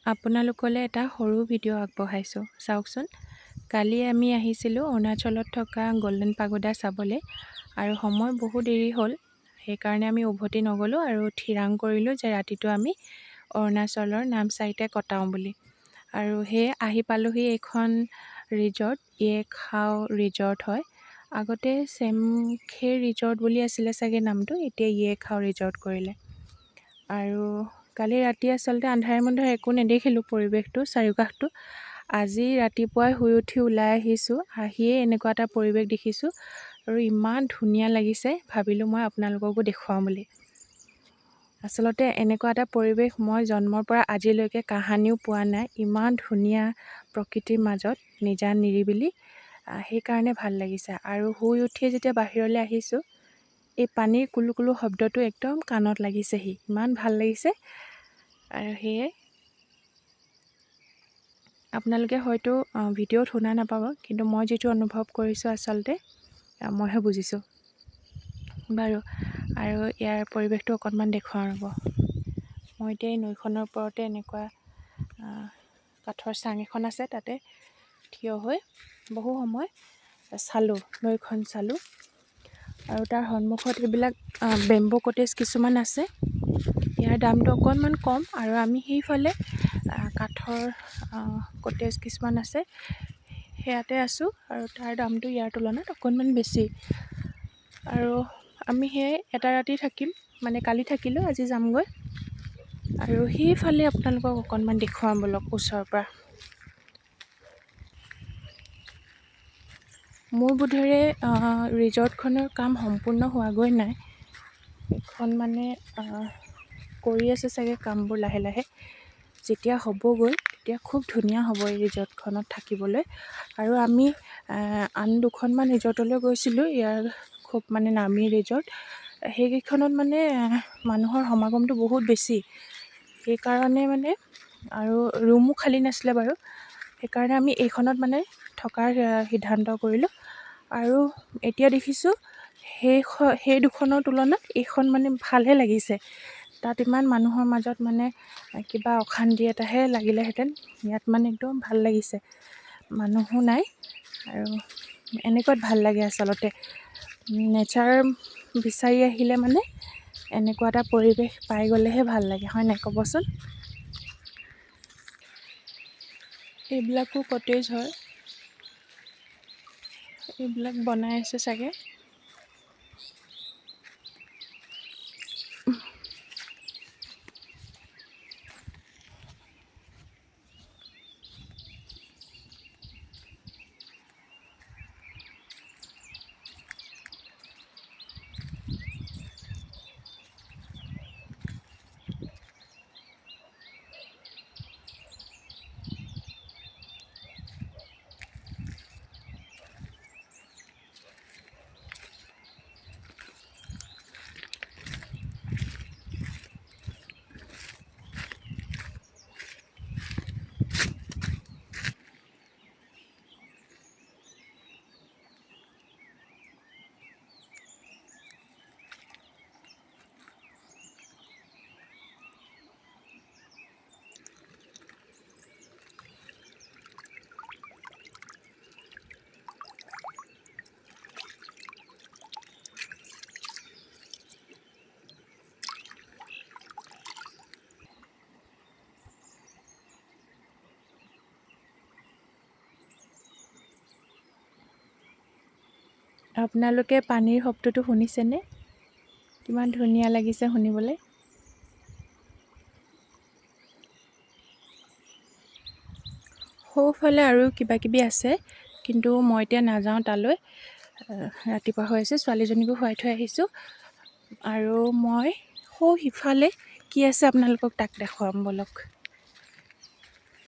আপোনালোকলৈ এটা সৰু ভিডিঅ' আগবঢ়াইছোঁ চাওকচোন। কালি আমি আহিছিলোঁ অৰুণাচলত থকা গল্ডেন পাগোডা চাবলৈ আৰু সময় বহু দেৰি হ'ল। সেইকাৰণে আমি উভতি নগ'লোঁ আৰু থিৰাং কৰিলোঁ যে ৰাতিটো আমি অৰুণাচলৰ নামচাইতে কটাওঁ বুলি। আৰু সেয়ে আহি পালোহি এইখন ৰিজৰ্ট, য়েখাও ৰিজৰ্ট হয়। আগতে চেমখে ৰিজৰ্ট বুলি আছিলে চাগে নামটো, এতিয়া য়েখাও ৰিজৰ্ট কৰিলে। আৰু কালি ৰাতি আচলতে আন্ধাৰে মুন্ধাৰে একো নেদেখিলোঁ পৰিৱেশটো, চাৰিওকাষটো। আজি ৰাতিপুৱাই শুই উঠি ওলাই আহিছোঁ, আহিয়ে এনেকুৱা এটা পৰিৱেশ দেখিছোঁ আৰু ইমান ধুনীয়া লাগিছে, ভাবিলোঁ মই আপোনালোককো দেখুৱাওঁ বুলি। আচলতে এনেকুৱা এটা পৰিৱেশ মই জন্মৰ পৰা আজিলৈকে কাহানিও পোৱা নাই। ইমান ধুনীয়া প্ৰকৃতিৰ মাজত নিজা নিৰিবিলি, সেইকাৰণে ভাল লাগিছে। আৰু শুই উঠিয়ে যেতিয়া বাহিৰলৈ আহিছোঁ, এই পানীৰ কুলু কুলু শব্দটো একদম কাণত লাগিছেহি, ইমান ভাল লাগিছে। আৰু সেয়ে আপোনালোকে হয়তো ভিডিঅ'ত শুনা নাপাব, কিন্তু মই যিটো অনুভৱ কৰিছোঁ আচলতে মইহে বুজিছোঁ বাৰু। আৰু ইয়াৰ পৰিৱেশটো অকণমান দেখুৱাওঁ ৰ'ব। মই এতিয়া এই নৈখনৰ ওপৰতে এনেকুৱা কাঠৰ চাং এখন আছে, তাতে থিয় হৈ বহু সময় চালোঁ, নৈখন চালোঁ। আৰু তাৰ সন্মুখত এইবিলাক বেম্বো কটেজ কিছুমান আছে, ইয়াৰ দামটো অকণমান কম। আৰু আমি সেইফালে কাঠৰ কটেজ কিছুমান আছে, সেয়াতে আছোঁ আৰু তাৰ দামটো ইয়াৰ তুলনাত অকণমান বেছি। আৰু আমি সেয়াই এটা ৰাতি থাকিম, মানে কালি থাকিলোঁ, আজি যামগৈ। আৰু সেইফালে আপোনালোকক অকণমান দেখুৱাম ব'লক ওচৰৰ পৰা। মোৰ বোধেৰে ৰিজৰ্টখনৰ কাম সম্পূৰ্ণ হোৱাগৈ নাই। এইখন মানে কৰি আছে চাগে কামবোৰ লাহে লাহে। যেতিয়া হ'বগৈ তেতিয়া খুব ধুনীয়া হ'ব এই ৰিজৰ্টখনত থাকিবলৈ। আৰু আমি আন দুখনমান ৰিজৰ্টলৈ গৈছিলোঁ, ইয়াৰ খুব মানে নামী ৰিজৰ্ট। সেইকেইখনত মানে মানুহৰ সমাগমটো বহুত বেছি, সেইকাৰণে মানে আৰু ৰুমো খালী নাছিলে বাৰু। সেইকাৰণে আমি এইখনত মানে থকাৰ সিদ্ধান্ত কৰিলোঁ। আৰু এতিয়া দেখিছোঁ সেই দুখনৰ তুলনাত এইখন মানে ভালহে লাগিছে। তাত ইমান মানুহৰ মাজত মানে কিবা অশান্তি এটাহে লাগিলেহেঁতেন, ইয়াত মানে একদম ভাল লাগিছে, মানুহো নাই। আৰু এনেকুৱাত ভাল লাগে আচলতে, নেচাৰ বিচাৰি আহিলে মানে এনেকুৱা এটা পৰিৱেশ পাই গ'লেহে ভাল লাগে, হয় নাই ক'বচোন। এইবিলাকো কটেজ হয়, এইবিলাক বনাই আছে চাগে। আপোনালোকে পানীৰ শব্দটো শুনিছেনে? কিমান ধুনীয়া লাগিছে শুনিবলৈ। সৌফালে আৰু কিবা কিবি আছে, কিন্তু মই এতিয়া নাযাওঁ তালৈ, ৰাতিপুৱা হৈ আছে। ছোৱালীজনীকো শুৱাই থৈ আহিছোঁ। আৰু মই সিফালে কি আছে আপোনালোকক তাক দেখুৱাম ব'লক।